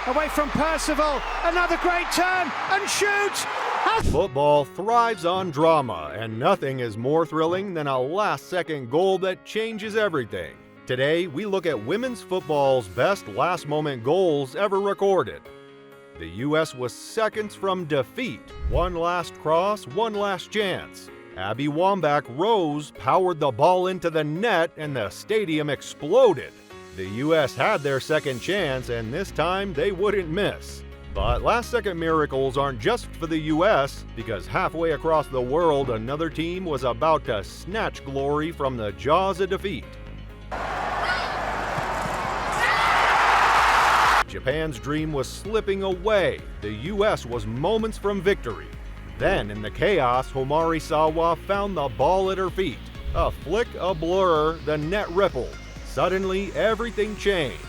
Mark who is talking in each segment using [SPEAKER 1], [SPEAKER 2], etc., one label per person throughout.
[SPEAKER 1] away from Percival, another great turn, and shoots!
[SPEAKER 2] Football thrives on drama, and nothing is more thrilling than a last-second goal that changes everything. Today, we look at women's football's best last-moment goals ever recorded. The U.S. was seconds from defeat. One last cross, one last chance. Abby Wambach rose, powered the ball into the net, and the stadium exploded. The U.S. had their second chance, and this time they wouldn't miss. But last-second miracles aren't just for the U.S., because halfway across the world, another team was about to snatch glory from the jaws of defeat. Japan's dream was slipping away. The U.S. was moments from victory. Then, in the chaos, Homari Sawa found the ball at her feet. A flick, a blur, the net rippled. Suddenly, everything changed.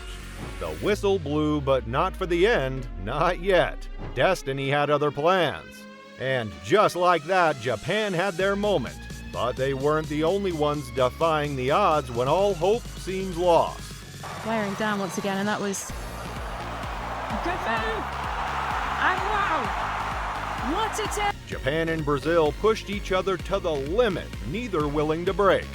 [SPEAKER 2] The whistle blew, but not for the end, not yet. Destiny had other plans. And just like that, Japan had their moment. But they weren't the only ones defying the odds when all hope seems lost.
[SPEAKER 3] Wearing down once again, and that was... And wow! What a tip!
[SPEAKER 2] Japan and Brazil pushed each other to the limit, neither willing to break.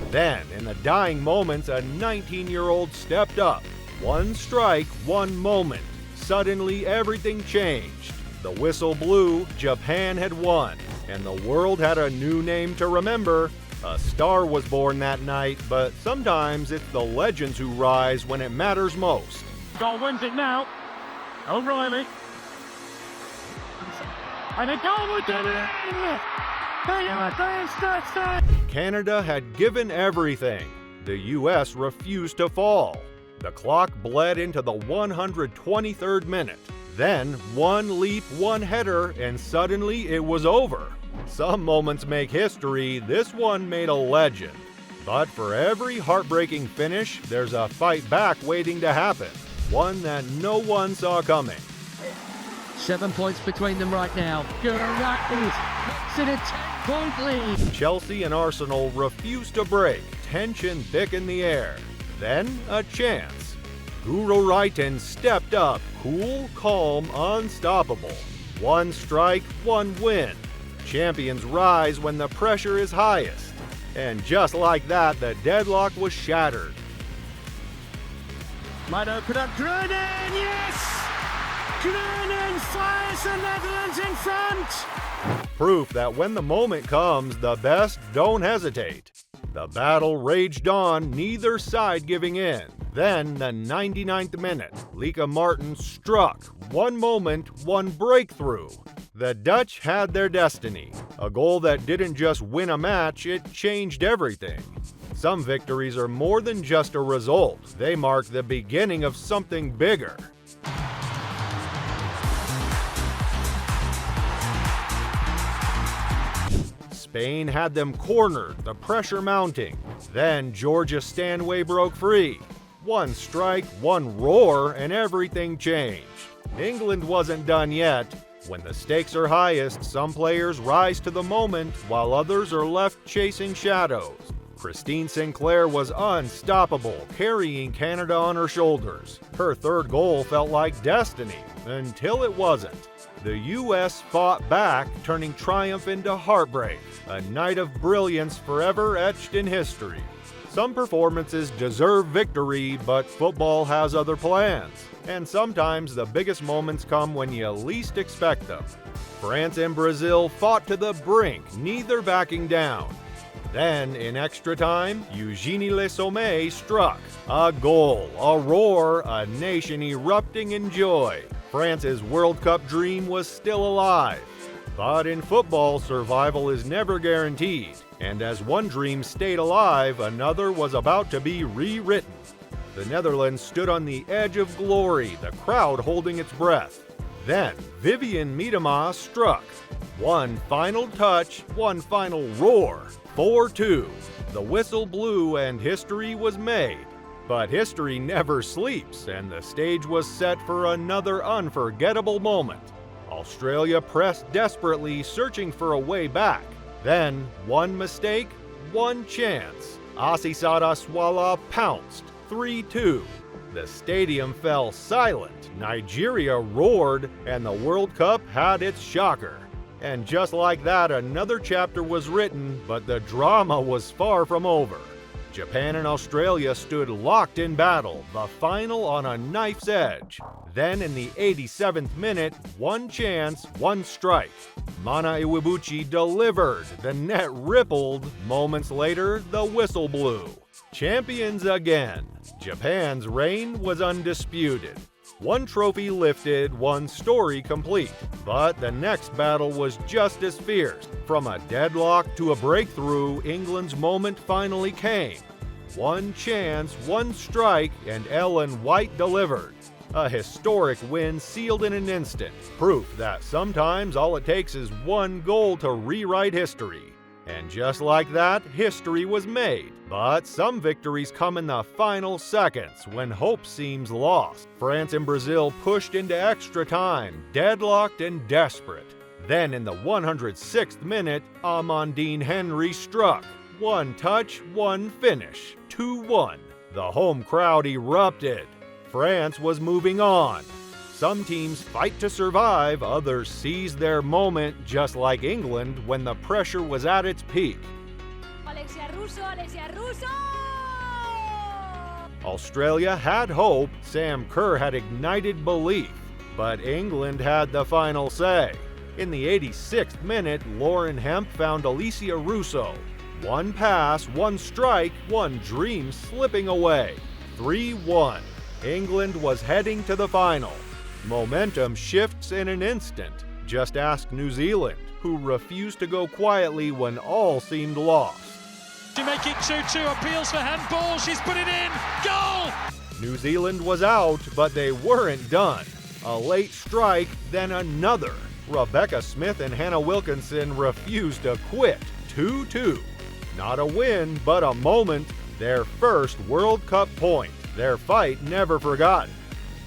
[SPEAKER 2] Then, in the dying moments, a 19-year-old stepped up. One strike, one moment. Suddenly, everything changed. The whistle blew, Japan had won, and the world had a new name to remember. A star was born that night, but sometimes it's the legends who rise when it matters most.
[SPEAKER 4] Goal wins it now. O'Reilly. And a goal with it.
[SPEAKER 2] Canada had given everything. The U.S. refused to fall. The clock bled into the 123rd minute. Then, one leap, one header, and suddenly it was over. Some moments make history, this one made a legend. But for every heartbreaking finish, there's a fight back waiting to happen. One that no one saw coming.
[SPEAKER 5] 7 points between them right now. It's in a 10-point lead.
[SPEAKER 2] Chelsea and Arsenal refused to break, tension thick in the air. Then, a chance. Guro Reiten stepped up, cool, calm, unstoppable. One strike, one win. Champions rise when the pressure is highest. And just like that, the deadlock was shattered.
[SPEAKER 1] Might open up Groningen, yes! Groningen fires the Netherlands in front!
[SPEAKER 2] Proof that when the moment comes, the best don't hesitate. The battle raged on, neither side giving in. Then, the 99th minute, Lieke Martens struck. One moment, one breakthrough. The Dutch had their destiny. A goal that didn't just win a match, it changed everything. Some victories are more than just a result. They mark the beginning of something bigger. Spain had them cornered, the pressure mounting. Then Georgia Stanway broke free. One strike, one roar, and everything changed. England wasn't done yet. When the stakes are highest, some players rise to the moment, while others are left chasing shadows. Christine Sinclair was unstoppable, carrying Canada on her shoulders. Her third goal felt like destiny, until it wasn't. The U.S. fought back, turning triumph into heartbreak, a night of brilliance forever etched in history. Some performances deserve victory, but football has other plans, and sometimes the biggest moments come when you least expect them. France and Brazil fought to the brink, neither backing down. Then, in extra time, Eugénie Le Sommet struck. A goal, a roar, a nation erupting in joy. France's World Cup dream was still alive. But in football, survival is never guaranteed. And as one dream stayed alive, another was about to be rewritten. The Netherlands stood on the edge of glory, the crowd holding its breath. Then, Vivian Miedema struck. One final touch, one final roar. 4-2. The whistle blew and history was made. But history never sleeps, and the stage was set for another unforgettable moment. Australia pressed desperately, searching for a way back. Then, one mistake, one chance. Asisat Aswala pounced. 3-2. The stadium fell silent, Nigeria roared, and the World Cup had its shocker. And just like that, another chapter was written, but the drama was far from over. Japan and Australia stood locked in battle, the final on a knife's edge. Then in the 87th minute, one chance, one strike. Mana Iwabuchi delivered, the net rippled, moments later the whistle blew. Champions again. Japan's reign was undisputed. One trophy lifted, one story complete. But the next battle was just as fierce. From a deadlock to a breakthrough, England's moment finally came. One chance, one strike, and Ellen White delivered. A historic win sealed in an instant. Proof that sometimes all it takes is one goal to rewrite history. And just like that, history was made. But some victories come in the final seconds when hope seems lost. France and Brazil pushed into extra time, deadlocked and desperate. Then in the 106th minute, Amandine Henry struck. One touch, one finish. 2-1. The home crowd erupted. France was moving on. Some teams fight to survive, others seize their moment, just like England when the pressure was at its peak.
[SPEAKER 6] Alexia Russo!
[SPEAKER 2] Australia had hope, Sam Kerr had ignited belief, but England had the final say. In the 86th minute, Lauren Hemp found Alicia Russo. One pass, one strike, one dream slipping away. 3-1. England was heading to the final. Momentum shifts in an instant. Just ask New Zealand, who refused to go quietly when all seemed lost.
[SPEAKER 7] To make it 2-2, appeals for handball, she's put it in, goal!
[SPEAKER 2] New Zealand was out, but they weren't done. A late strike, then another. Rebecca Smith and Hannah Wilkinson refused to quit. 2-2. Not a win, but a moment. Their first World Cup point. Their fight never forgotten.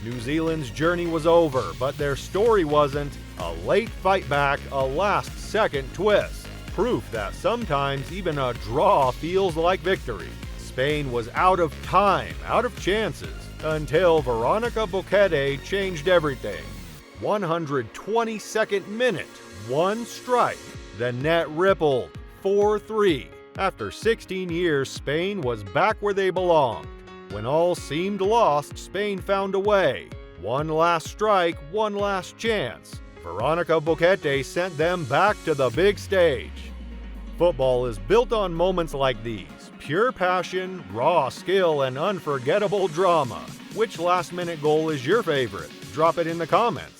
[SPEAKER 2] New Zealand's journey was over, but their story wasn't. A late fight back, a last-second twist. Proof that sometimes even a draw feels like victory. Spain was out of time, out of chances, until Veronica Boquete changed everything. 122nd minute, one strike. The net rippled, 4-3. After 16 years, Spain was back where they belonged. When all seemed lost, Spain found a way. One last strike, one last chance. Veronica Boquete sent them back to the big stage. Football is built on moments like these. Pure passion, raw skill, and unforgettable drama. Which last-minute goal is your favorite? Drop it in the comments.